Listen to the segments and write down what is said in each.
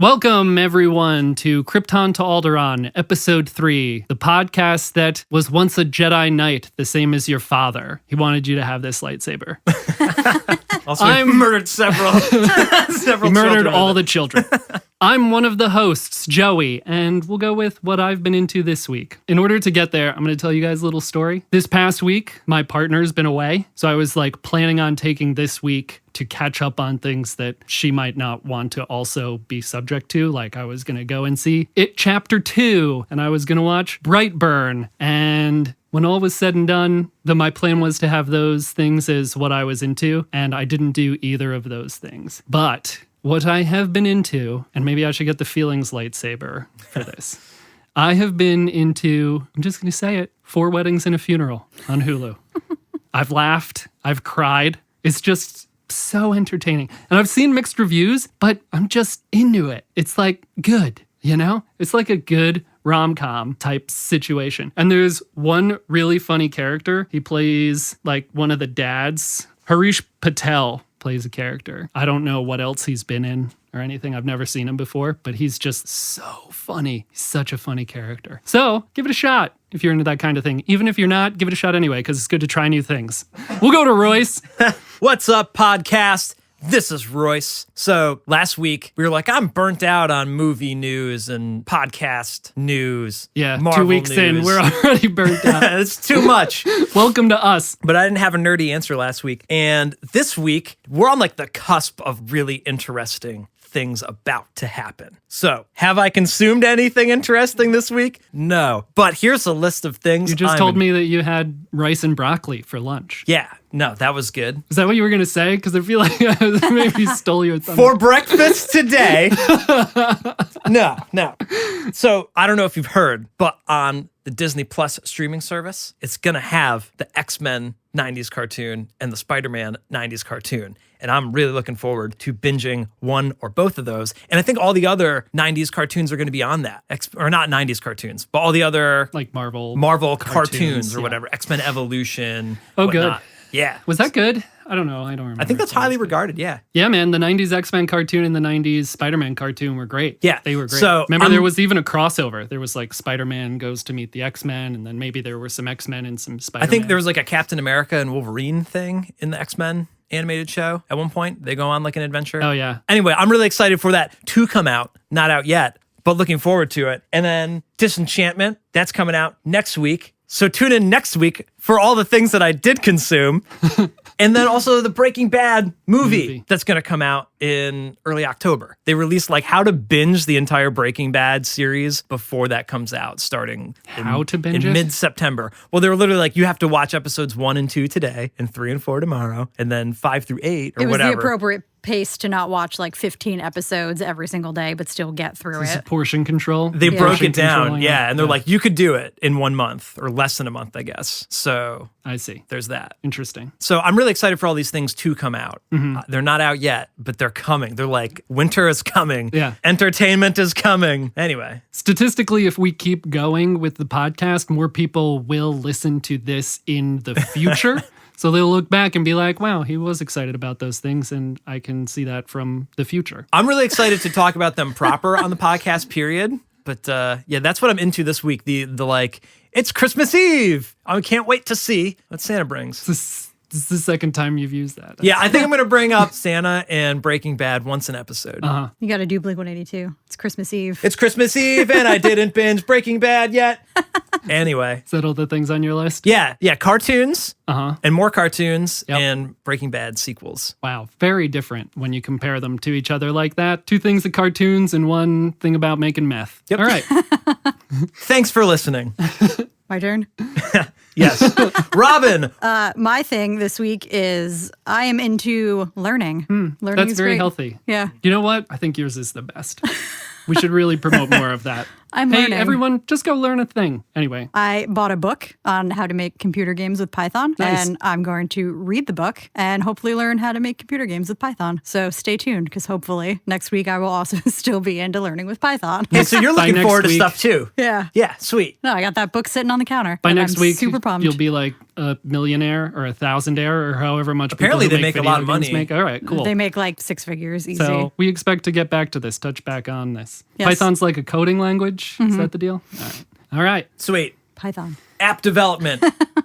Welcome, everyone, to Krypton to Alderaan, Episode 3, the podcast that was once a Jedi Knight, the same as your father. He wanted you to have this lightsaber. Also, I murdered several He murdered all the children. I'm one of the hosts, Joey, and we'll go with what I've been into this week. In order to get there, I'm going to tell you guys a little story. This past week, my partner's been away, so I was planning on taking this week to catch up on things that she might not want to also be subject to. Like I was going to go and see It Chapter 2, and I was going to watch Brightburn, and when all was said and done, my plan was to have those things as what I was into, and I didn't do either of those things. But what I have been into, and maybe I should get the feelings lightsaber for this, I have been into, I'm just going to say it, 4 Weddings and a Funeral on Hulu. I've laughed, I've cried. It's just so entertaining. And I've seen mixed reviews, but I'm just into it. It's good, you know? It's like a good rom-com type situation. And there's one really funny character. He plays one of the dads. Harish Patel plays a character. I don't know what else he's been in or anything. I've never seen him before, but he's just so funny. He's such a funny character. So give it a shot if you're into that kind of thing. Even if you're not, give it a shot anyway, because it's good to try new things. We'll go to Royce. What's up, podcast? This is Royce. So last week, we were I'm burnt out on movie news and podcast news. Yeah, Marvel 2 weeks news. in, we're already burnt out. It's too much. Welcome to us. But I didn't have a nerdy answer last week. And this week, we're on the cusp of really interesting things about to happen. So, have I consumed anything interesting this week? No. But here's a list of things. You just told me that you had rice and broccoli for lunch. Yeah. No, that was good. Is that what you were going to say? Because I feel like I maybe stole your thunder. For breakfast today. No. So, I don't know if you've heard, but on the Disney Plus streaming service, it's going to have the X-Men 90s cartoon and the Spiderman 90s cartoon. And I'm really looking forward to binging one or both of those. And I think all the other 90s cartoons are going to be on that. Or not 90s cartoons, but all the other Marvel cartoons or whatever. X-Men Evolution. Oh, whatnot. good. Yeah. Was that good? I don't know. I don't remember. I think that's highly regarded, yeah. Yeah, man. The 90s X-Men cartoon and the 90s Spider-Man cartoon were great. Yeah. They were great. So, remember, there was even a crossover. There was Spider-Man goes to meet the X-Men, and then maybe there were some X-Men and some Spider-Man. I think there was a Captain America and Wolverine thing in the X-Men animated show at one point. They go on an adventure. Oh, yeah. Anyway, I'm really excited for that to come out. Not out yet, but looking forward to it. And then Disenchantment, that's coming out next week. So tune in next week for all the things that I did consume. And then also the Breaking Bad movie that's going to come out in early October. They released how to binge the entire Breaking Bad series before that comes out, starting in mid-September. Well, they were literally you have to watch episodes 1 and 2 today, and 3 and 4 tomorrow, and then 5 through 8 or whatever. It was the appropriate pace to not watch 15 episodes every single day, but still get through it. Portion control. They broke it down, and they're you could do it in 1 month, or less than a month, I guess. So I see. There's that. Interesting. So I'm really excited for all these things to come out. Mm-hmm. They're not out yet, but they're coming. They're winter is coming. Yeah. Entertainment is coming. Anyway. Statistically, if we keep going with the podcast, more people will listen to this in the future. So they'll look back and be wow, he was excited about those things, and I can see that from the future. I'm really excited to talk about them proper on the podcast, period. But that's what I'm into this week. The it's Christmas Eve. I can't wait to see what Santa brings. This is the second time you've used that. Yeah, I think I'm going to bring up Santa and Breaking Bad once an episode. Uh-huh. You got to do Blink-182. It's Christmas Eve. It's Christmas Eve, and I didn't binge Breaking Bad yet. Anyway. Is that all the things on your list? Yeah, cartoons, and more cartoons, Yep. and Breaking Bad sequels. Wow, very different when you compare them to each other like that. 2 things of cartoons and 1 thing about making meth. Yep. All right. Thanks for listening. My turn? Yes. Robin. My thing this week is I am into learning. Learning That's is very great. healthy. Yeah. You know what? I think yours is the best. We should really promote more of that. I'm hey, learning. everyone, just go learn a thing. Anyway. I bought a book on how to make computer games with Python, Nice. and I'm going to read the book and hopefully learn how to make computer games with Python. So stay tuned, because hopefully next week I will also still be into learning with Python. Hey, so you're By looking next forward to week- stuff too. Yeah. Yeah, sweet. No, I got that book sitting on the counter. By and next I'm week, super pumped. you'll be a millionaire or a thousandaire or however much. Apparently people who they make a lot of video games money. Make. All right, cool. They make like 6 figures easy. So we expect to get back to this, touch back on this. Yes. Python's like a coding language. Is that the deal? All right. All right. Sweet. Python. App development.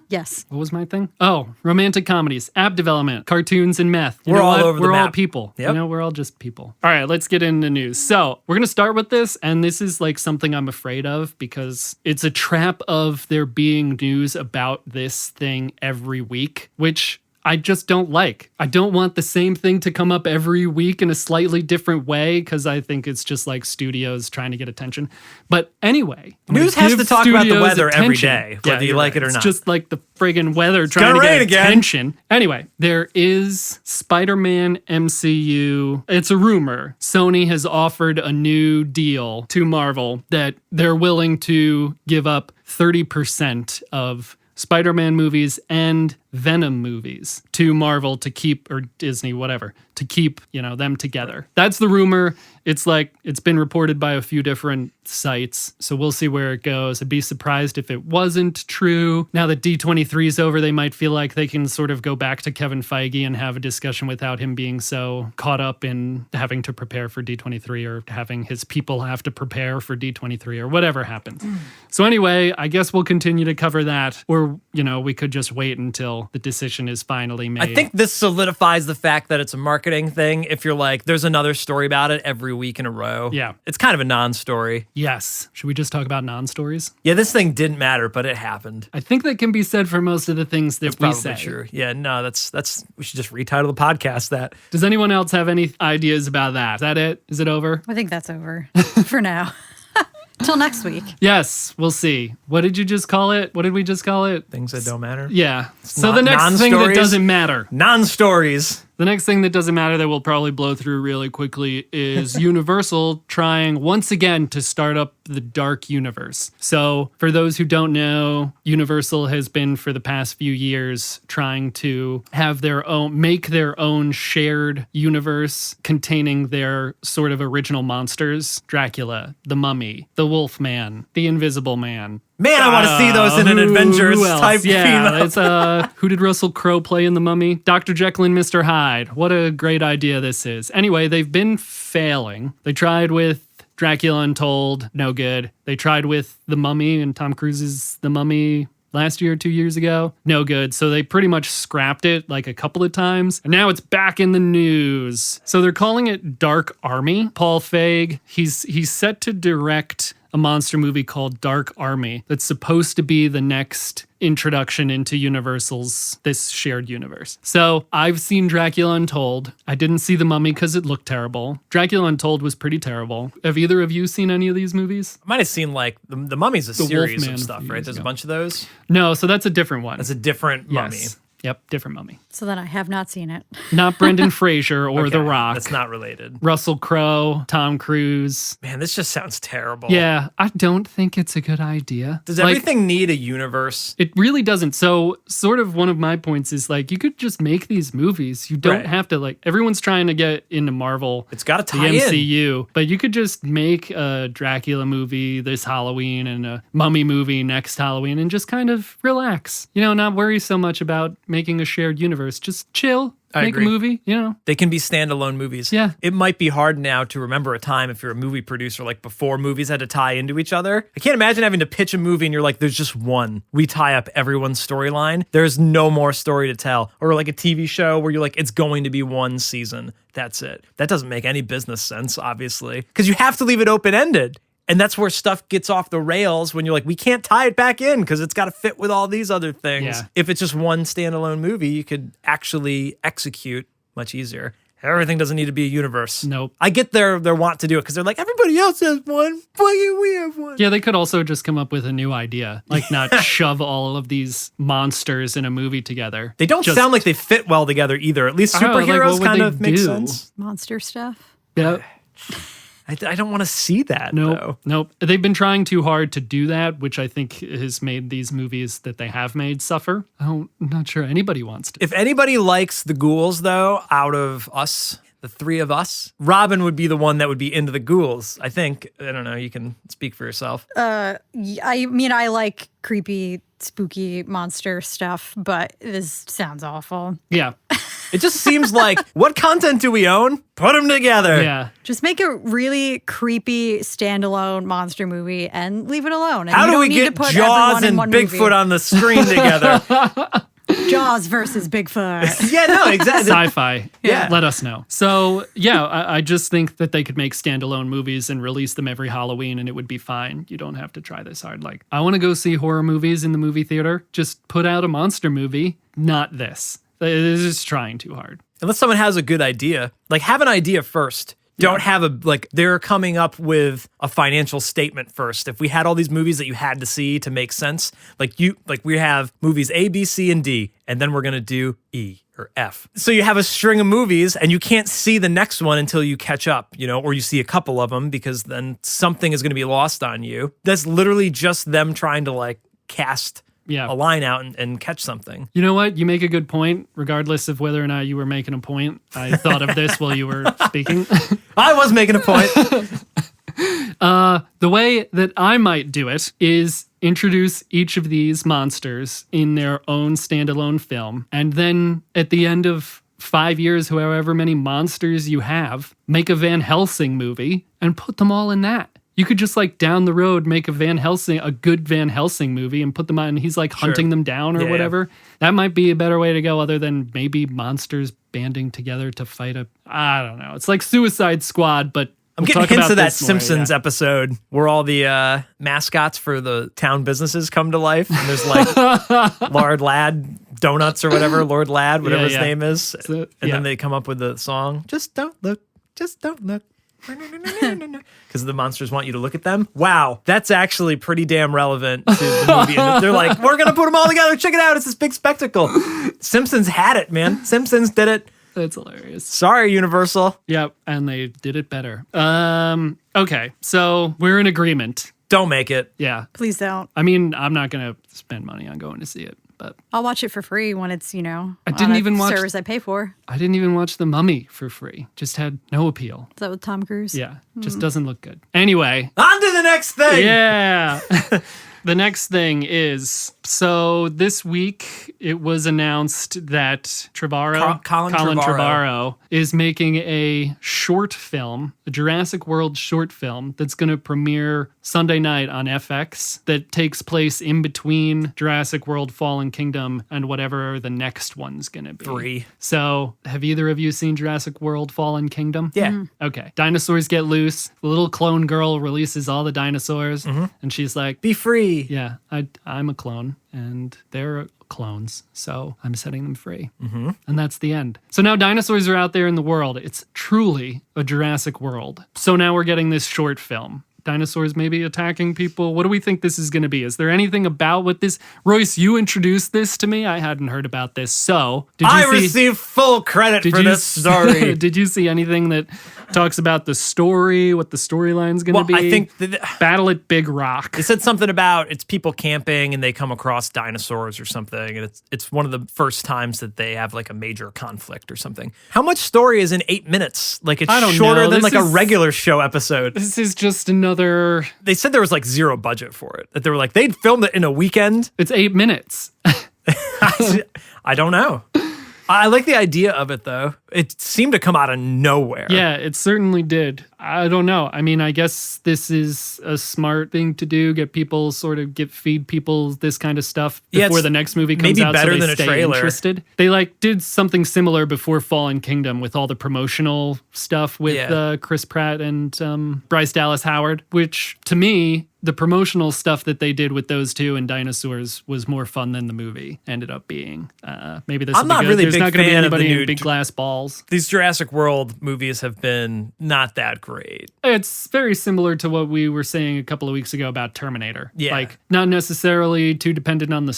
Yes. What was my thing? Oh, romantic comedies, app development, cartoons, and meth. You We're know all what? over the We're all map. people. Yep. You know, we're all just people. All right, let's get into news. So we're going to start with this, and this is like something I'm afraid of because it's a trap of there being news about this thing every week, which I just don't like. I don't want the same thing to come up every week in a slightly different way because I think it's just like studios trying to get attention. But anyway, I'm gonna News has give to talk about the studios weather every attention. day, whether you you're like it or It's not. just like the friggin' weather trying gonna to rain get again. attention. Anyway, there is Spider-Man MCU. It's a rumor. Sony has offered a new deal to Marvel that they're willing to give up 30% of Spider-Man movies and Venom movies to Marvel to keep, or Disney, whatever, to keep, them together. That's the rumor. It's like, it's been reported by a few different sites, so we'll see where it goes. I'd be surprised if it wasn't true. Now that D23 is over, they might feel like they can sort of go back to Kevin Feige and have a discussion without him being so caught up in having to prepare for D23 or having his people have to prepare for D23 or whatever happens. So anyway, I guess we'll continue to cover that, or, we could just wait until the decision is finally made. I think this solidifies the fact that it's a marketing thing. If you're like, there's another story about it every week in a row. Yeah. It's kind of a non-story. Yes. Should we just talk about non-stories? Yeah, this thing didn't matter, but it happened. I think that can be said for most of the things that we Probably say. true. Yeah, no, that's we should just retitle the podcast that. Does anyone else have any ideas about that? Is that it? Is it over? I think that's over for now. Till next week. Yes, we'll see. What did you just call it? What did we just call it? Things that don't matter. Yeah. So not the next thing that non-stories? doesn't matter. Non-stories. The next thing that doesn't matter that we'll probably blow through really quickly is Universal trying once again to start up the Dark Universe. So for those who don't know, Universal has been for the past few years trying to have make their own shared universe containing their sort of original monsters. Dracula, the Mummy, the Wolfman, the Invisible Man. Man, I want to see those in an Avengers type Yeah, team up. it's who did Russell Crowe play in The Mummy? Dr. Jekyll and Mr. Hyde. What a great idea this is. Anyway, they've been failing. They tried with Dracula Untold, no good. They tried with The Mummy and Tom Cruise's The Mummy last year, 2 years ago, no good. So they pretty much scrapped it like a couple of times. And now it's back in the news. So they're calling it Dark Army. Paul Feig, he's set to direct a monster movie called Dark Army that's supposed to be the next introduction into Universal's this shared universe. So I've seen Dracula Untold. I didn't see The Mummy because it looked terrible. Dracula Untold was pretty terrible. Have either of you seen any of these movies? I might have seen like the Mummy's a series Wolfman of a stuff, few right? years There's a ago. bunch of those. No, so that's a different one. That's a different Mummy. Yes. Yep, different Mummy. So then I have not seen it. Not Brendon Fraser or The Okay, Rock. That's not related. Russell Crowe, Tom Cruise. Man, this just sounds terrible. Yeah, I don't think it's a good idea. Does Like, everything need a universe? It really doesn't. So, sort of one of my points is like, you could just make these movies. You don't Right. have to, like, everyone's trying to get into Marvel. It's got to The tie in. MCU, but you could just make a Dracula movie this Halloween and a Mummy movie next Halloween and just kind of relax. Not worry so much about making a shared universe. Just chill, I make agree. a movie, They can be standalone movies. Yeah. It might be hard now to remember a time if you're a movie producer, like before movies had to tie into each other. I can't imagine having to pitch a movie and you're like, there's just one. We tie up everyone's storyline. There's no more story to tell. Or like a TV show where you're like, it's going to be one season. That's it. That doesn't make any business sense, obviously, because you have to leave it open-ended. And that's where stuff gets off the rails when you're like, we can't tie it back in because it's got to fit with all these other things. Yeah. If it's just one standalone movie, you could actually execute much easier. Everything doesn't need to be a universe. Nope. I get their want to do it because they're like, everybody else has one. Why can't we have one? Yeah, they could also just come up with a new idea, like not shove all of these monsters in a movie together. They don't Just- sound like they fit well together either. At least I don't know, like, superheroes what would kind they of make do? sense. Monster stuff. Yep. I don't want to see that, though. Nope. They've been trying too hard to do that, which I think has made these movies that they have made suffer. I'm not sure anybody wants to. If anybody likes the ghouls, though, out of us, the three of us. Robin would be the one that would be into the ghouls, I think. I don't know. You can speak for yourself. I mean, I like creepy, spooky monster stuff, but this sounds awful. Yeah. It just seems like, what content do we own? Put them together. Yeah. Just make a really creepy standalone monster movie and leave it alone. And How you do don't we need get to put Jaws everyone in and one Bigfoot movie. on the screen together? Jaws versus Bigfoot. Yeah, no, exactly. Sci-fi. Yeah. Let us know. So, yeah, I just think that they could make standalone movies and release them every Halloween and it would be fine. You don't have to try this hard. Like, I want to go see horror movies in the movie theater. Just put out a monster movie, not this. It's just trying too hard. Unless someone has a good idea, like have an idea first. Don't have they're coming up with a financial statement first. If we had all these movies that you had to see to make sense, like we have movies A, B, C, and D, and then we're going to do E or F. So you have a string of movies and you can't see the next one until you catch up, or you see a couple of them because then something is going to be lost on you. That's literally just them trying to cast a line out and catch something. You know what? You make a good point, regardless of whether or not you were making a point. I thought of this while you were speaking. I was making a point. The way that I might do it is introduce each of these monsters in their own standalone film, and then at the end of 5 years, however many monsters you have, make a Van Helsing movie and put them all in that. You could just down the road make a good Van Helsing movie and put them on and he's hunting them down or whatever. That might be a better way to go other than maybe monsters banding together to fight I don't know. It's like Suicide Squad, but I'm getting hints of that Simpsons episode where all the mascots for the town businesses come to life. And there's Lord Ladd Donuts or whatever, Lord Ladd, whatever his name is. And then they come up with the song, Just Don't Look, Just Don't Look. Because the monsters want you to look at them. Wow, that's actually pretty damn relevant to the movie. And they're like, we're going to put them all together. Check it out. It's this big spectacle. Simpsons had it, man. Simpsons did it. That's hilarious. Sorry, Universal. Yep, and they did it better. Okay, so we're in agreement. Don't make it. Yeah. Please don't. I mean, I'm not going to spend money on going to see it, but I'll watch it for free when it's, I on didn't a even watch service I pay for. I didn't even watch The Mummy for free. Just had no appeal. Is that with Tom Cruise? Yeah, just doesn't look good. Anyway. On to the next thing. Yeah. The next thing is, so this week it was announced that Colin Trevorrow is making a short film, a Jurassic World short film that's going to premiere Sunday night on FX that takes place in between Jurassic World Fallen Kingdom and whatever the next one's going to be. 3. So have either of you seen Jurassic World Fallen Kingdom? Yeah. Mm-hmm. Okay. Dinosaurs get loose. The little clone girl releases all the dinosaurs and she's like, be free. yeah, I'm a clone and they're clones, so I'm setting them free. And that's the end. So now dinosaurs are out there in the world. It's truly a Jurassic World. So now we're getting this short film. Dinosaurs maybe attacking people. What do we think this is going to be? Is there anything about what this... Royce, you introduced this to me. I hadn't heard about this. So, did you receive full credit for this story. Did you see anything that talks about the story, what the storyline's going to be? I think... Battle at Big Rock. They said something about it's people camping and they come across dinosaurs or something. And it's one of the first times that they have a major conflict or something. How much story is in 8 minutes? It's I don't shorter know. than a regular show episode. This is just another... They said there was zero budget for it. That they were they'd filmed it in a weekend. It's 8 minutes. I don't know. I like the idea of it, though. It seemed to come out of nowhere. Yeah, it certainly did. I don't know. I mean, I guess this is a smart thing to do. Get people feed people this kind of stuff before the next movie comes out. Better so they than a stay trailer. Interested. They did something similar before Fallen Kingdom with all the promotional stuff with Chris Pratt and Bryce Dallas Howard, which to me, the promotional stuff that they did with those two and dinosaurs was more fun than the movie ended up being. Maybe this. I'm not really There's big not going to be fan of the anybody new in big glass balls. These Jurassic World movies have been not that great. It's very similar to what we were saying a couple of weeks ago about Terminator. Yeah. Not necessarily too dependent on the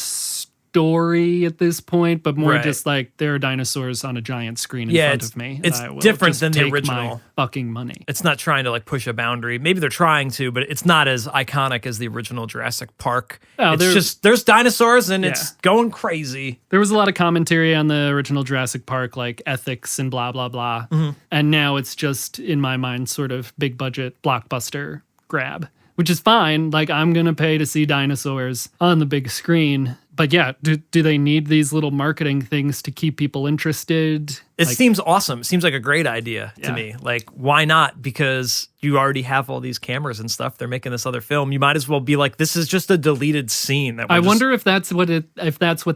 story at this point, but more Right. just like there are dinosaurs on a giant screen in front of me. It's and I will different just than the take original. my fucking money. It's not trying to like push a boundary. Maybe they're trying to, but it's not as iconic as the original Jurassic Park. Oh, it's just there's dinosaurs and it's Yeah. going crazy. There was a lot of commentary on the original Jurassic Park, like ethics and blah, blah, blah. And now it's just, in my mind, sort of big budget blockbuster grab, which is fine. Like, I'm going to pay to see dinosaurs on the big screen. But yeah, do they need these little marketing things to keep people interested? It seems awesome. It seems like a great idea to Yeah. me. Like, why not? Because you already have all these cameras and stuff. They're making this other film. You might as well be like, this is just a deleted scene. That I wonder if that's what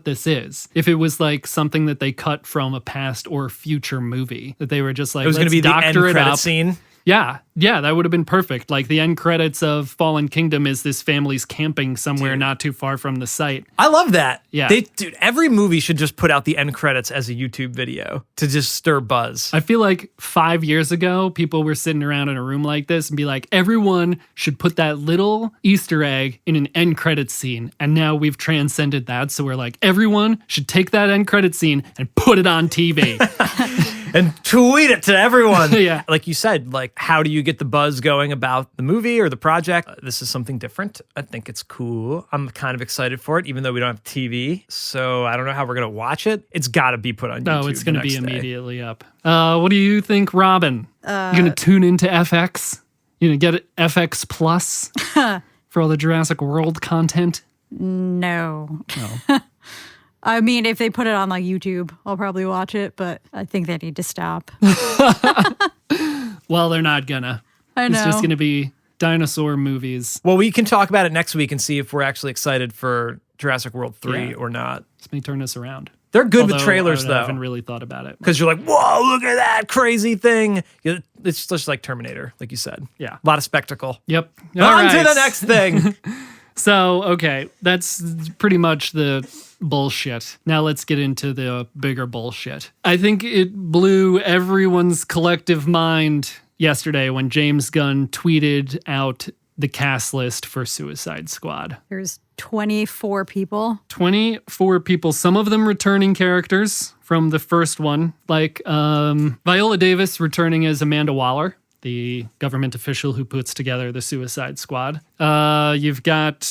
this is. If it was like something that they cut from a past or future movie that they were just like, it was going to be the end doctor it credit up. scene. Yeah, that would have been perfect. Like the end credits of Fallen Kingdom is this family's camping somewhere not too far from the site. I love that. Yeah. Dude, every movie should just put out the end credits as a YouTube video to just stir buzz. I feel like 5 years ago, people were sitting around in a room like this and be like, everyone should put that little Easter egg in an end credit scene. And now we've transcended that. So we're like, everyone should take that end credit scene and put it on TV. And tweet it to everyone. Yeah. Like you said, like, how do you get the buzz going about the movie or the project? This is something different. I think it's cool. I'm kind of excited for it, even though we don't have TV. So I don't know how we're going to watch it. It's got to be put on YouTube. No, it's going to be the next day. immediately up. What do you think, Robin? You going to tune into FX? You going to get it FX Plus for all the Jurassic World content? No. I mean, if they put it on like YouTube, I'll probably watch it, but I think they need to stop. Well, they're not gonna. I know. It's just gonna be dinosaur movies. Well, we can talk about it next week and see if we're actually excited for Jurassic World 3 Yeah. or not. This may turn us around. They're good Although with trailers, I though. haven't really thought about it. Because you're like, whoa, look at that crazy thing. It's just like Terminator, like you said. Yeah. A lot of spectacle. Yep. On All to right. the next thing. So, okay, that's pretty much the bullshit. Now let's get into the bigger bullshit. I think it blew everyone's collective mind yesterday when James Gunn tweeted out the cast list for Suicide Squad. There's 24 people. 24 people, some of them returning characters from the first one, like Viola Davis returning as Amanda Waller, the government official who puts together the Suicide Squad. You've got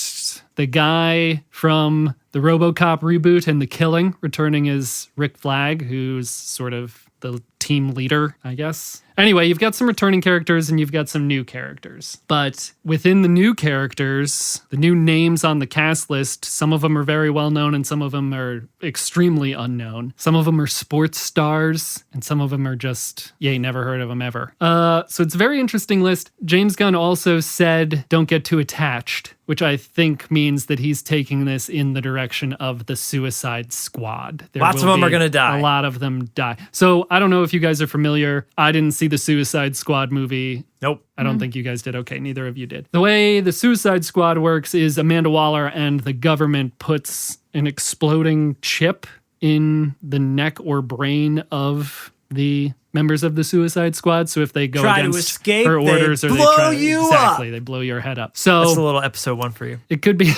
the guy from the RoboCop reboot and The Killing returning as Rick Flag, who's sort of the team leader, I guess. Anyway, you've got some returning characters and you've got some new characters. But within the new characters, the new names on the cast list, some of them are very well known and some of them are extremely unknown. Some of them are sports stars and some of them are just, you ain't never heard of them ever. So it's a very interesting list. James Gunn also said, don't get too attached, which I think means that he's taking this in the direction of the Suicide Squad. Lots of them are gonna die. A lot of them die. So I don't know if you guys are familiar. I didn't see the Suicide Squad movie. Nope. I don't think you guys did. Okay, neither of you did. The way the Suicide Squad works is Amanda Waller and the government puts an exploding chip in the neck or brain of the members of the Suicide Squad. So if they go Try to against escape, her they orders, or they blow try you exactly, they blow your head up. So That's a little episode 1 for you. it could be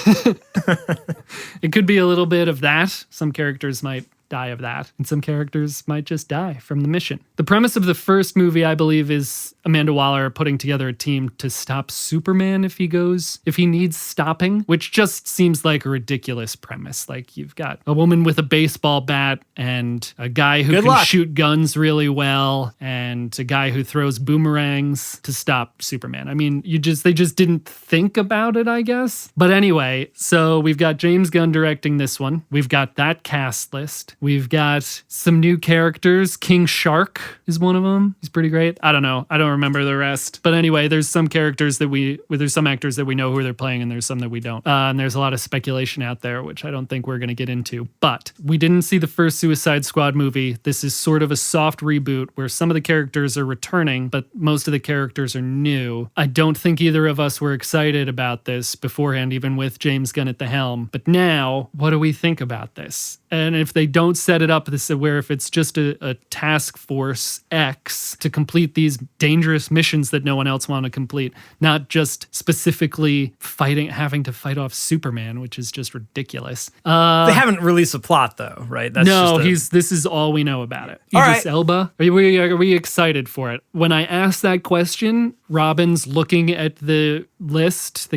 it could be a little bit of that. Some characters might die of that, and some characters might just die from the mission. The premise of the first movie, I believe, is Amanda Waller putting together a team to stop Superman if he needs stopping, which just seems like a ridiculous premise. Like, you've got a woman with a baseball bat and a guy who Good can luck. shoot guns really well and a guy who throws boomerangs to stop Superman. I mean, they just didn't think about it, I guess. But anyway, so we've got James Gunn directing this one. We've got that cast list. We've got some new characters. King Shark is one of them. He's pretty great. I don't know. I don't remember the rest. But anyway, there's some characters there's some actors that we know who they're playing and there's some that we don't. And there's a lot of speculation out there, which I don't think we're going to get into. But we didn't see the first Suicide Squad movie. This is sort of a soft reboot where some of the characters are returning, but most of the characters are new. I don't think either of us were excited about this beforehand, even with James Gunn at the helm. But now, what do we think about this? And if they don't don't set it up this where if it's just a task force X to complete these dangerous missions that no one else want to complete, not just specifically having to fight off Superman, which is just ridiculous. They haven't released a plot though, right? That's no, this is all we know about it. Idris Elba, are we excited for it? When I asked that question, Robin's looking at the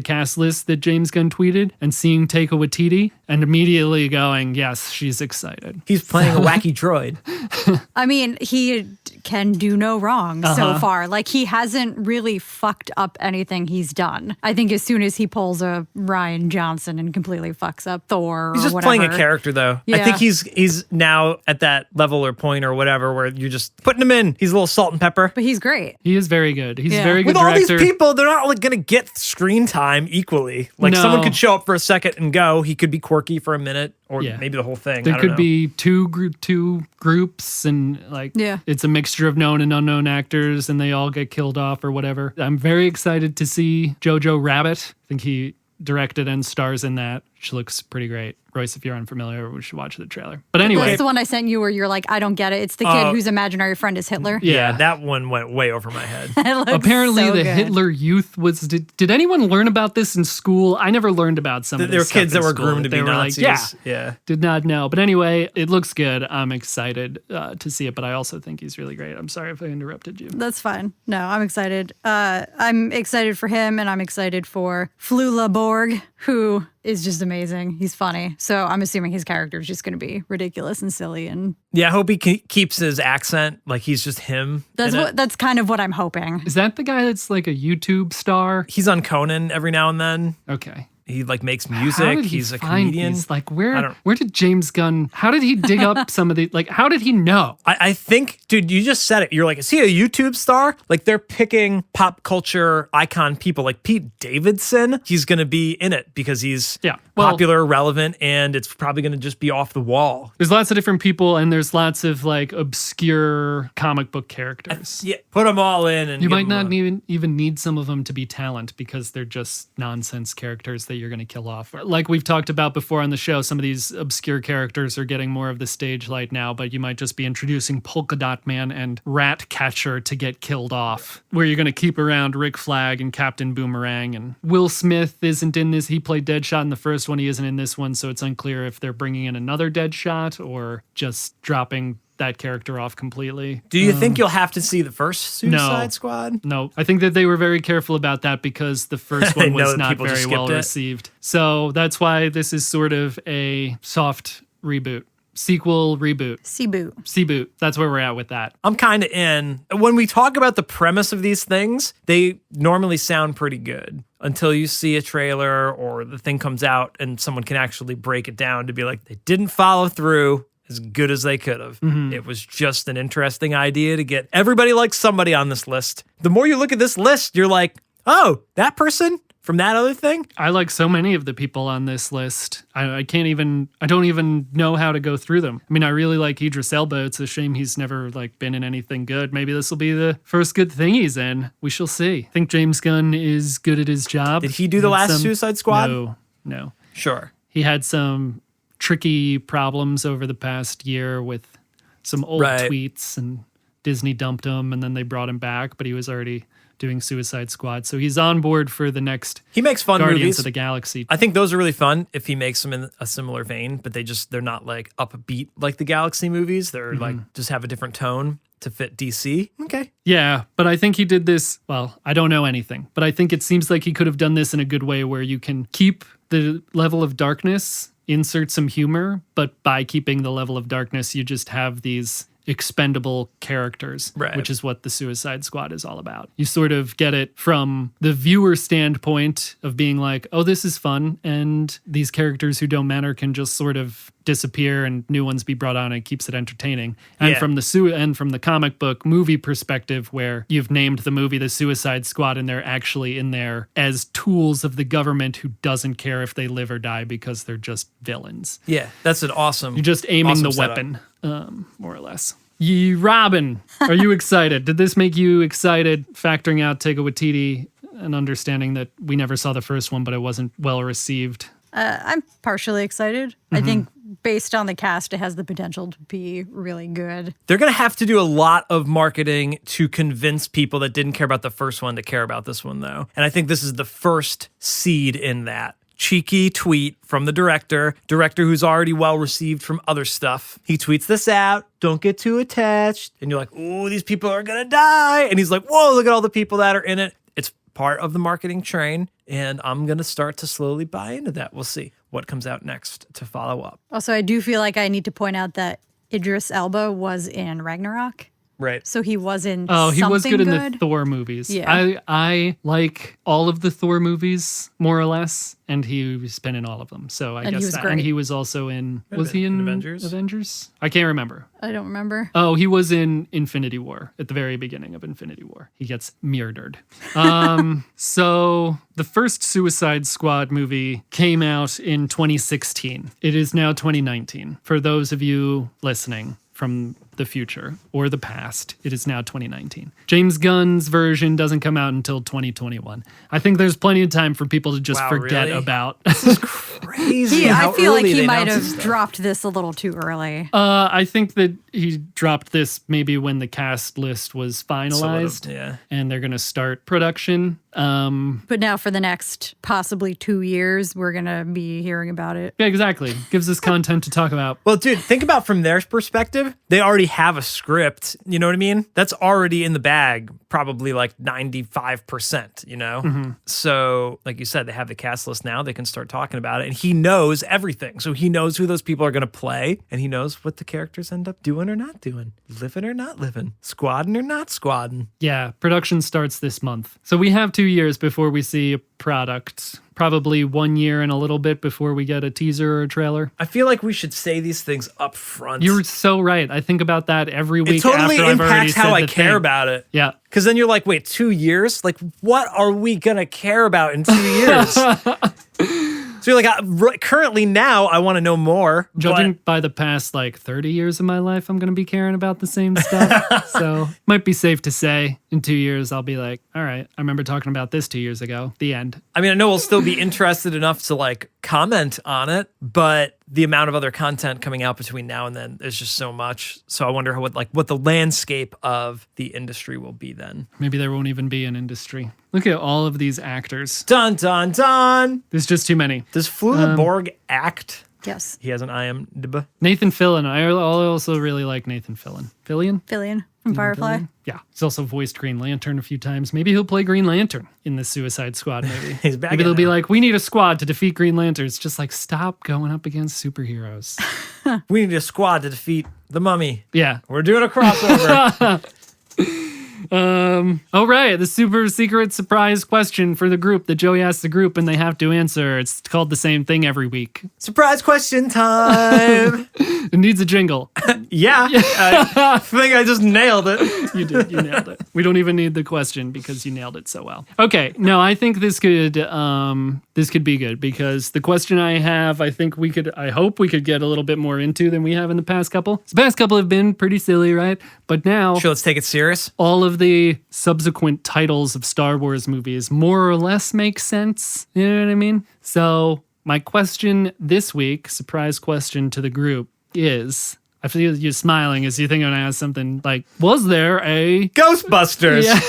cast list that James Gunn tweeted and seeing Taika Waititi and immediately going, yes, she's excited. He's playing a wacky droid. I mean, he can do no wrong so far. Like, he hasn't really fucked up anything he's done. I think as soon as he pulls a Rian Johnson and completely fucks up Thor or he's just whatever. playing a character, though. Yeah. I think he's now at that level or point or whatever where you're just putting him in. He's a little salt and pepper. But he's great. He is very good. He's a very good With all director. these people, they're not like going to get screen time equally. Like, someone could show up for a second and go. He could be quirky for a minute or maybe the whole thing. There could be two groups and it's a mixture of known and unknown actors and they all get killed off or whatever. I'm very excited to see Jojo Rabbit. I think he directed and stars in that. She looks pretty great. Royce, if you're unfamiliar, we should watch the trailer. But anyway. That's the one I sent you where you're like, I don't get it. It's the kid whose imaginary friend is Hitler. Yeah, that one went way over my head. Apparently so the good. Hitler Youth was... Did anyone learn about this in school? I never learned about some of this There were stuff kids that in were school. groomed to be They were Nazis. Like, yeah. Did not know. But anyway, it looks good. I'm excited to see it, but I also think he's really great. I'm sorry if I interrupted you. That's fine. No, I'm excited. I'm excited for him, and I'm excited for Flula Borg, who is just amazing. He's funny. So I'm assuming his character is just going to be ridiculous and silly. And yeah, I hope he keeps his accent. Like, he's just him. that's kind of what I'm hoping. Is that the guy that's like a YouTube star? He's on Conan every now and then. Okay. He like makes How music. did he He's a find comedian. these? Like, where did James Gunn, how did he dig up some of the, like, how did he know? I think, dude, you just said it. You're like, is he a YouTube star? Like, they're picking pop culture icon people like Pete Davidson. He's going to be in it because he's popular, relevant, and it's probably going to just be off the wall. There's lots of different people and there's lots of like obscure comic book characters. Yeah, put them all in. And You might not even need some of them to be talent because they're just nonsense characters that you're going to kill off. Like we've talked about before on the show, some of these obscure characters are getting more of the stage light now, but you might just be introducing Polka Dot Man and Ratcatcher to get killed off, where you're going to keep around Rick Flag and Captain Boomerang. And Will Smith isn't in this. He played Deadshot in the first one. He isn't in this one, so it's unclear if they're bringing in another Deadshot or just dropping that character off completely. Do you think you'll have to see the first Suicide Squad? No. I think that they were very careful about that because the first one was not people just very well skipped it. received. So that's why this is sort of a soft reboot. Sequel reboot. Seaboot. That's where we're at with that. I'm kind of in. When we talk about the premise of these things, they normally sound pretty good until you see a trailer or the thing comes out and someone can actually break it down to be like, they didn't follow through as good as they could have. It was just an interesting idea to get everybody like somebody on this list. The more you look at this list, you're like, oh, that person from that other thing? I like so many of the people on this list. I don't even know how to go through them. I mean, I really like Idris Elba. It's a shame he's never like been in anything good. Maybe this will be the first good thing he's in. We shall see. I think James Gunn is good at his job. Did he do the last Suicide Squad? No. Sure. He had some tricky problems over the past year with some old tweets, and Disney dumped him and then they brought him back, but he was already doing Suicide Squad. So he's on board for the next He makes fun Guardians movies of the Galaxy. I think those are really fun if he makes them in a similar vein, but they're not like upbeat like the Galaxy movies. They're like just have a different tone to fit DC. Okay. Yeah, but I think he did this, well, I don't know anything, but I think it seems like he could have done this in a good way where you can keep the level of darkness, insert some humor, but by keeping the level of darkness, you just have these expendable characters, which is what the Suicide Squad is all about. You sort of get it from the viewer standpoint of being like, oh, this is fun, and these characters who don't matter can just sort of disappear and new ones be brought on, and it keeps it entertaining. And from the comic book movie perspective, where you've named the movie The Suicide Squad and they're actually in there as tools of the government who doesn't care if they live or die because they're just villains. Yeah, that's an awesome. You're just aiming the weapon, more or less. Robin, are you excited? Did this make you excited, factoring out Taika Waititi and understanding that we never saw the first one, but it wasn't well received? I'm partially excited. I think based on the cast, it has the potential to be really good. They're going to have to do a lot of marketing to convince people that didn't care about the first one to care about this one, though. And I think this is the first seed in that. Cheeky tweet from the director who's already well received from other stuff. He tweets this out, don't get too attached. And you're like, ooh, these people are going to die. And he's like, whoa, look at all the people that are in it. It's part of the marketing train. And I'm going to start to slowly buy into that. We'll see what comes out next to follow up. Also, I do feel like I need to point out that Idris Elba was in Ragnarok. Right. So he was in he was good in good. the Thor movies. Yeah. I like all of the Thor movies, more or less, and he's been in all of them. So I And guess he was that. great. And he was also in, was he in Avengers? Avengers? I can't remember. I don't remember. Oh, he was in Infinity War, at the very beginning of Infinity War. He gets murdered. So the first Suicide Squad movie came out in 2016. It is now 2019. For those of you listening from the future or the past, it is now 2019. James Gunn's version doesn't come out until 2021. I think there's plenty of time for people to just forget really? about. Crazy. I feel like he might have have dropped this a little too early. I think that he dropped this maybe when the cast list was finalized, and they're going to start production. But now for the next possibly 2 years, we're going to be hearing about it. Yeah, exactly. Gives us content to talk about. Well, dude, think about from their perspective. They already have a script. You know what I mean? That's already in the bag, probably like 95%, you know? Mm-hmm. So, like you said, they have the cast list now. They can start talking about it. And he knows everything. So he knows who those people are going to play. And he knows what the characters end up doing or not doing. Living or not living. Squadding or not squadding. Yeah, production starts this month. So we have 2 years before we see a product. Probably 1 year and a little bit before we get a teaser or a trailer. I feel like we should say these things up front. You're so right. I think about that every week. It totally after I've already impacts how said I the care thing. about it. Yeah. Because then you're like, wait, 2 years? Like, what are we going to care about in 2 years? So you're like, currently now, I want to know more. Judging by the past like 30 years of my life, I'm going to be caring about the same stuff. So might be safe to say in 2 years, I'll be like, all right, I remember talking about this 2 years ago. The end. I mean, I know we'll still be interested enough to like comment on it, but the amount of other content coming out between now and then is just so much. So I wonder what the landscape of the industry will be then. Maybe there won't even be an industry. Look at all of these actors. Dun, dun, dun. There's just too many. Does Flula Borg act? Yes. He has an IMDb. Nathan Fillion. I also really like Nathan Fillion. Fillion from Firefly. Yeah. He's also voiced Green Lantern a few times. Maybe he'll play Green Lantern in the Suicide Squad movie. He's back. Maybe they'll be like, we need a squad to defeat Green Lantern. It's just like, stop going up against superheroes. We need a squad to defeat the Mummy. Yeah. We're doing a crossover. All right, the super secret surprise question for the group that Joey asks the group and they have to answer. It's called the same thing every week. Surprise question time. It needs a jingle. Yeah. I think I just nailed it. You did. You nailed it. We don't even need the question because you nailed it so well. Okay, no, I think this could be good because the question I have, I hope we could get a little bit more into than we have in the past couple. The past couple have been pretty silly, right? But now, Sure, let's take it serious. all of the subsequent titles of Star Wars movies more or less make sense. You know what I mean? So my question this week, surprise question to the group, is, I feel you smiling as you think I'm going to ask something like, was there a... Ghostbusters. Yeah.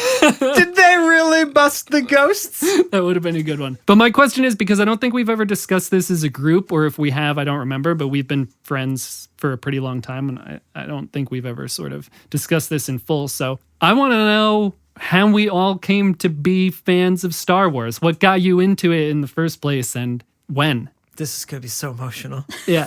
Did they really bust the ghosts? That would have been a good one. But my question is, because I don't think we've ever discussed this as a group, or if we have, I don't remember, but we've been friends for a pretty long time, and I don't think we've ever sort of discussed this in full. So I want to know how we all came to be fans of Star Wars. What got you into it in the first place, and when? This is going to be so emotional. Yeah.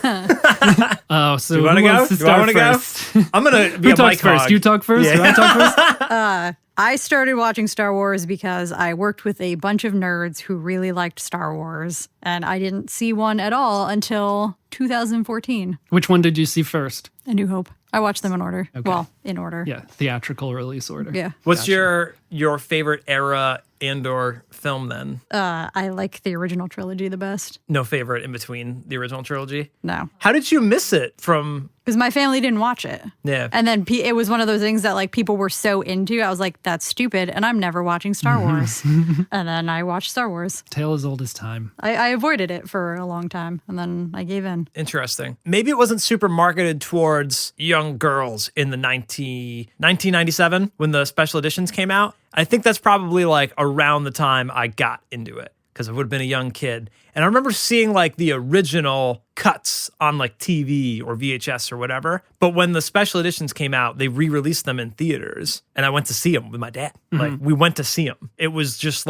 Oh, so Do you want to go? Do I want to go? first? I'm going to be Who a talks mic first? hog. You talk first? Yeah. Do I talk first? I started watching Star Wars because I worked with a bunch of nerds who really liked Star Wars, and I didn't see one at all until 2014. Which one did you see first? A New Hope. I watched them in order. Okay. Well, in order. Yeah, theatrical release order. Yeah. What's your favorite era and or film then? I like the original trilogy the best. No favorite in between the original trilogy? No. How did you miss it from... Because my family didn't watch it. Yeah. And then it was one of those things that like people were so into. I was like, that's stupid. And I'm never watching Star Wars. And then I watched Star Wars. Tale as old as time. I avoided it for a long time. And then I gave in. one. Interesting. Maybe it wasn't super marketed towards young girls in the 1997 when the special editions came out. I think that's probably like around the time I got into it, because I would have been a young kid. And I remember seeing like the original cuts on like TV or VHS or whatever. But when the special editions came out, they re-released them in theaters. And I went to see them with my dad. Like, we went to see them. It was just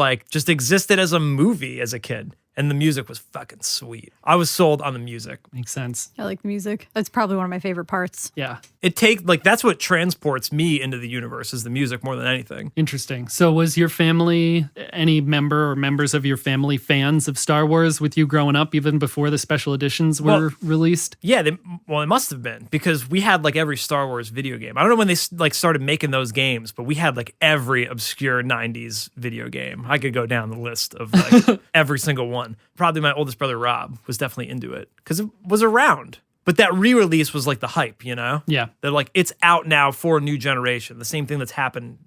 existed as a movie as a kid. And the music was fucking sweet. I was sold on the music. Makes sense. I like the music. That's probably one of my favorite parts. Yeah. That's what transports me into the universe, is the music more than anything. Interesting. So was your family, any member or members of your family, fans of Star Wars with you growing up, even before the special editions were released? Yeah, it must have been, because we had like every Star Wars video game. I don't know when they like started making those games, but we had like every obscure 90s video game. I could go down the list of like every single one. Probably my oldest brother, Rob, was definitely into it because it was around. But that re-release was like the hype, you know? Yeah. They're like, it's out now for a new generation. The same thing that's happening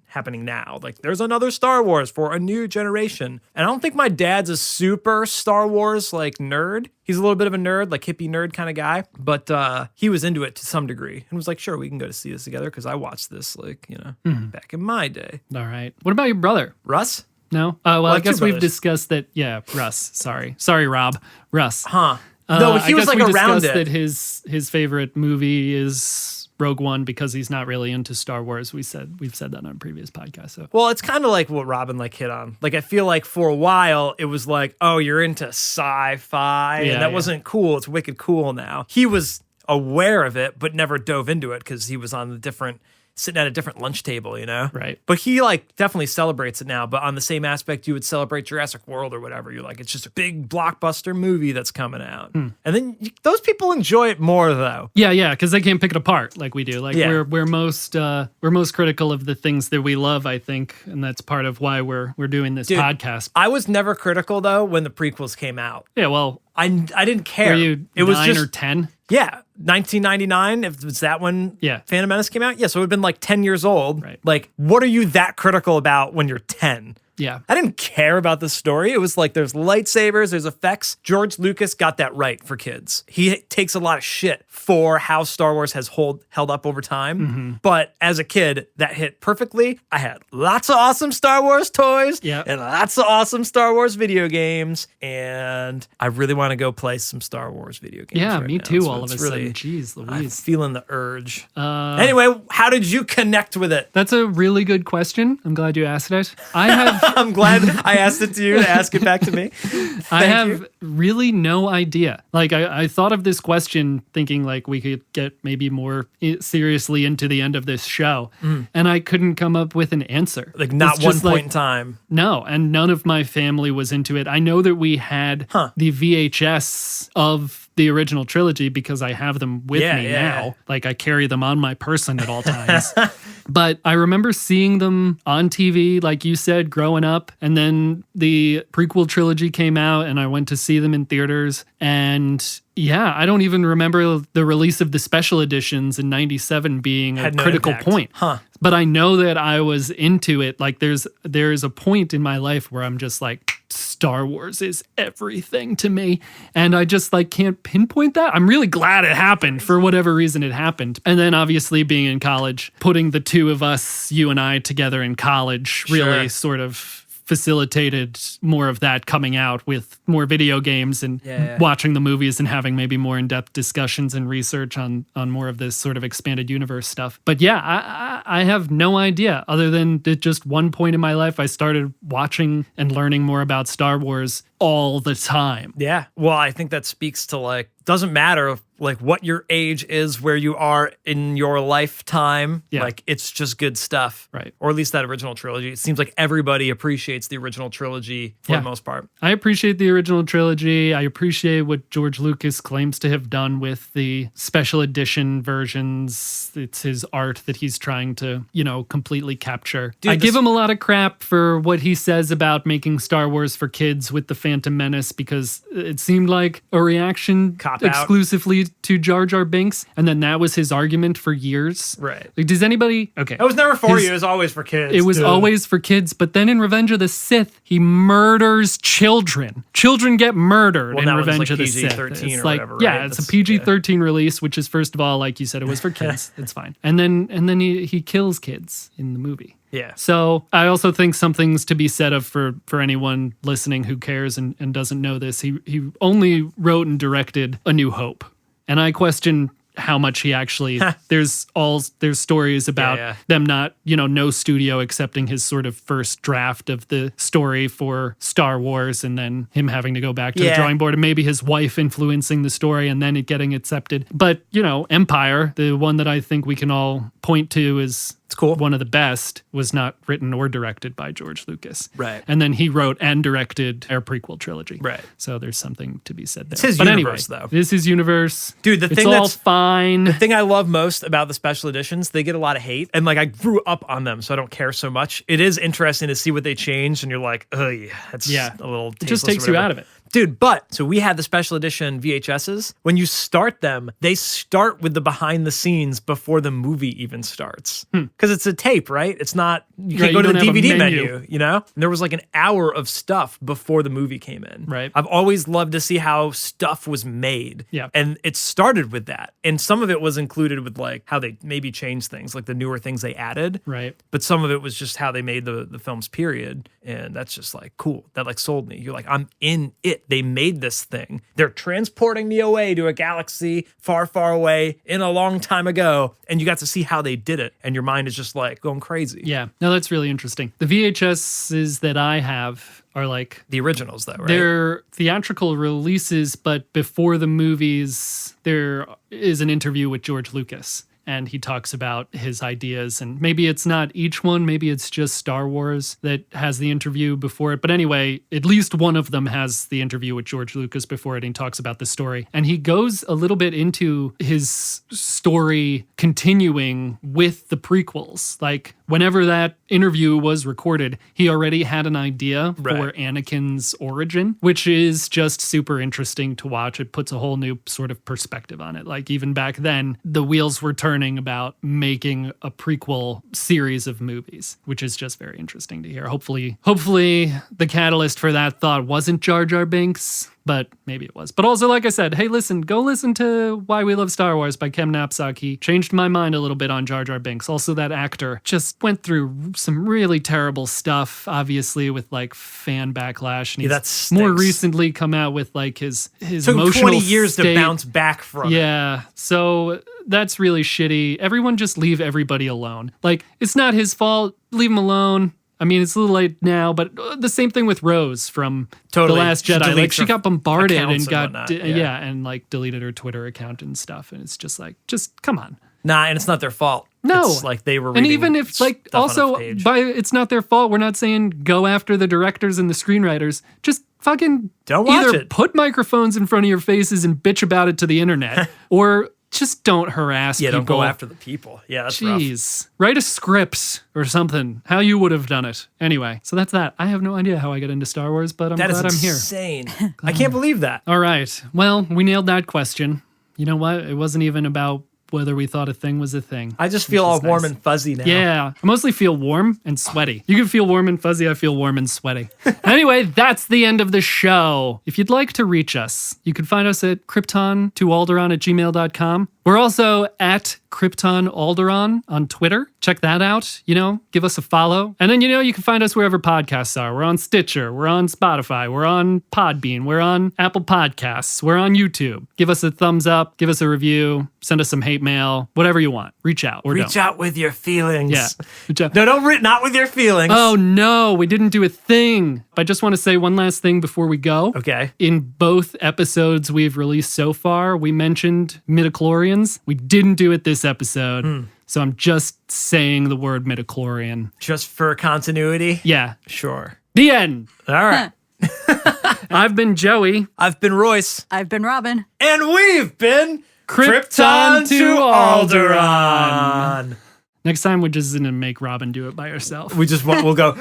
now. Like, there's another Star Wars for a new generation. And I don't think my dad's a super Star Wars like nerd. He's a little bit of a nerd, like hippie nerd kind of guy. But he was into it to some degree and was like, sure, we can go to see this together because I watched this like, back in my day. All right. What about your brother? Russ? No? Well, I guess we've discussed that. Yeah, Russ. Sorry, Rob. Russ. Huh. No, he was like around it. That his favorite movie is Rogue One because he's not really into Star Wars. We've said that on a previous podcast. So. Well, it's kind of like what Robin like hit on. Like, I feel like for a while it was like, oh, you're into sci-fi, and that wasn't cool. It's wicked cool now. He was aware of it, but never dove into it because he was on sitting at a different lunch table, you know? Right. But he like definitely celebrates it now, but on the same aspect you would celebrate Jurassic World or whatever. You're like, it's just a big blockbuster movie that's coming out. And then those people enjoy it more though. Yeah, because they can't pick it apart like we do. Like we're most critical of the things that we love, I think, and that's part of why we're doing this podcast. I was never critical though when the prequels came out. Yeah, well, I didn't care. Were you it was 9 just, or 10? Yeah, 1999, if it was that when Phantom Menace came out. Yeah, so it would have been like 10 years old. Right. Like, what are you that critical about when you're 10? Yeah. I didn't care about the story. It was like there's lightsabers, there's effects. George Lucas got that right for kids. He takes a lot of shit for how Star Wars has held up over time. But as a kid, that hit perfectly. I had lots of awesome Star Wars toys and lots of awesome Star Wars video games. And I really want to go play some Star Wars video games. Yeah, right me now. too, So all of a sudden. Jeez Louise. I'm feeling the urge. Anyway, how did you connect with it? That's a really good question. I'm glad you asked it. I'm glad I asked it to you to ask it back to me. I have really no idea. Like, I thought of this question thinking like we could get maybe more seriously into the end of this show. And I couldn't come up with an answer. Like, not one point in time. No, and none of my family was into it. I know that we had the VHS of the original trilogy because I have them with me now. Like, I carry them on my person at all times. But I remember seeing them on TV, like you said, growing up. And then the prequel trilogy came out and I went to see them in theaters. And yeah, I don't even remember the release of the special editions in 97 being a critical point. But I know that I was into it. Like, there's a point in my life where I'm just like, Star Wars is everything to me. And I just like can't pinpoint that. I'm really glad it happened for whatever reason it happened. And then obviously being in college, putting the two of us, you and I, together in college really sort of facilitated more of that coming out with more video games and watching the movies and having maybe more in-depth discussions and research on more of this sort of expanded universe stuff. But yeah, I have no idea other than at just one point in my life, I started watching and learning more about Star Wars all the time. Yeah. Well, I think that speaks to like, doesn't matter like what your age is, where you are in your lifetime. Like, it's just good stuff. Right. Or at least that original trilogy. It seems like everybody appreciates the original trilogy for the most part. I appreciate the original trilogy. I appreciate what George Lucas claims to have done with the special edition versions. It's his art that he's trying to, completely capture. I give him a lot of crap for what he says about making Star Wars for kids with the Phantom Menace because it seemed like a reaction Cop out. exclusively to Jar Jar Binks. And then that was his argument for years. Right. Like, does anybody... Okay. It was never for you. It was always for kids. It was dude. always for kids. But then in Revenge of the Sith, he murders children. Children get murdered in that one's Revenge like of the Sith. PG-13 It's or like, whatever, yeah, right? it's That's- a PG-13 release, which is, first of all, like you said, it was for kids. It's fine. And then he kills kids in the movie. Yeah. So I also think something's to be said of for anyone listening who cares and doesn't know this. He only wrote and directed A New Hope. And I question how much he actually there's stories about them not, no studio accepting his sort of first draft of the story for Star Wars and then him having to go back to the drawing board and maybe his wife influencing the story and then it getting accepted. But, Empire, the one that I think we can all point to is It's cool. one of the best, was not written or directed by George Lucas. Right. And then he wrote and directed our prequel trilogy. Right. So there's something to be said there. It's his but universe, anyway, though. This is universe. Dude, the it's thing all that's- fine. The thing I love most about the special editions, they get a lot of hate. And like I grew up on them, so I don't care so much. It is interesting to see what they changed, and you're like, oh yeah, that's a little It just tasteless or takes you whatever. out of it. Dude, so we had the special edition VHSs. When you start them, they start with the behind the scenes before the movie even starts. Because it's a tape, right? It's not, you can't you go to the don't have a DVD menu. menu, And there was like an hour of stuff before the movie came in. Right. I've always loved to see how stuff was made. Yeah. And it started with that. And some of it was included with like how they maybe changed things, like the newer things they added. Right. But some of it was just how they made the films, period. And that's just like cool. That like sold me. You're like, I'm in it. They made this thing. They're transporting me away to a galaxy far, far away in a long time ago. And you got to see how they did it. And your mind is just like going crazy. Yeah. No, that's really interesting. The VHSs that I have are like The originals, though, right? they're theatrical releases, but before the movies, there is an interview with George Lucas. And he talks about his ideas, and maybe it's not each one, maybe it's just Star Wars that has the interview before it. But anyway, at least one of them has the interview with George Lucas before it, and he talks about the story. And he goes a little bit into his story continuing with the prequels. Like, whenever that interview was recorded, he already had an idea for Anakin's origin, which is just super interesting to watch. It puts a whole new sort of perspective on it. Like, even back then, the wheels were turning about making a prequel series of movies, which is just very interesting to hear. Hopefully the catalyst for that thought wasn't Jar Jar Binks, but maybe it was. But also, like I said, hey, go listen to Why We Love Star Wars by Kem Knapsack. He changed my mind a little bit on Jar Jar Binks. Also, that actor just went through some really terrible stuff, obviously, with like fan backlash. And he's that stinks. more recently come out with like his Took emotional 20 years state. to bounce back from it. Yeah. So that's really shitty. Everyone just leave everybody alone. Like, it's not his fault. Leave him alone. I mean, it's a little late now, but the same thing with Rose from Totally. The Last She Jedi. Like, deletes she her got bombarded accounts and and got, whatnot, yeah. and like deleted her Twitter account and stuff. And it's just like, just come on. Nah, and it's not their fault. No. It's like they were And reading even if, like, stuff on a also, page. it's not their fault. We're not saying go after the directors and the screenwriters. Just fucking Don't watch either it. put microphones in front of your faces and bitch about it to the internet, or just don't harass people. don't go after the people. Yeah, that's rough. Jeez. Write a script or something. How you would have done it. Anyway, so that's that. I have no idea how I got into Star Wars, but I'm That is glad I'm here. insane. I can't believe that. All right. Well, we nailed that question. You know what? It wasn't even about whether we thought a thing was a thing. I just feel which all is warm nice. and fuzzy now. Yeah, I mostly feel warm and sweaty. You can feel warm and fuzzy. I feel warm and sweaty. Anyway, that's the end of the show. If you'd like to reach us, you can find us at krypton2alderaan@gmail.com. We're also at Krypton Alderaan on Twitter. Check that out. Give us a follow. And then, you can find us wherever podcasts are. We're on Stitcher. We're on Spotify. We're on Podbean. We're on Apple Podcasts. We're on YouTube. Give us a thumbs up. Give us a review. Send us some hate mail. Whatever you want. Reach out or Reach don't. out with your feelings. Yeah. Reach out. No, not with your feelings. Oh, no. We didn't do a thing. I just want to say one last thing before we go. Okay. In both episodes we've released so far, we mentioned midichlorians. We didn't do it this episode. So I'm just saying the word midichlorian. Just for continuity? Yeah. Sure. The end. All right. I've been Joey. I've been Royce. I've been Robin. And we've been Krypton to Alderaan. Next time we're just going to make Robin do it by herself. We'll go.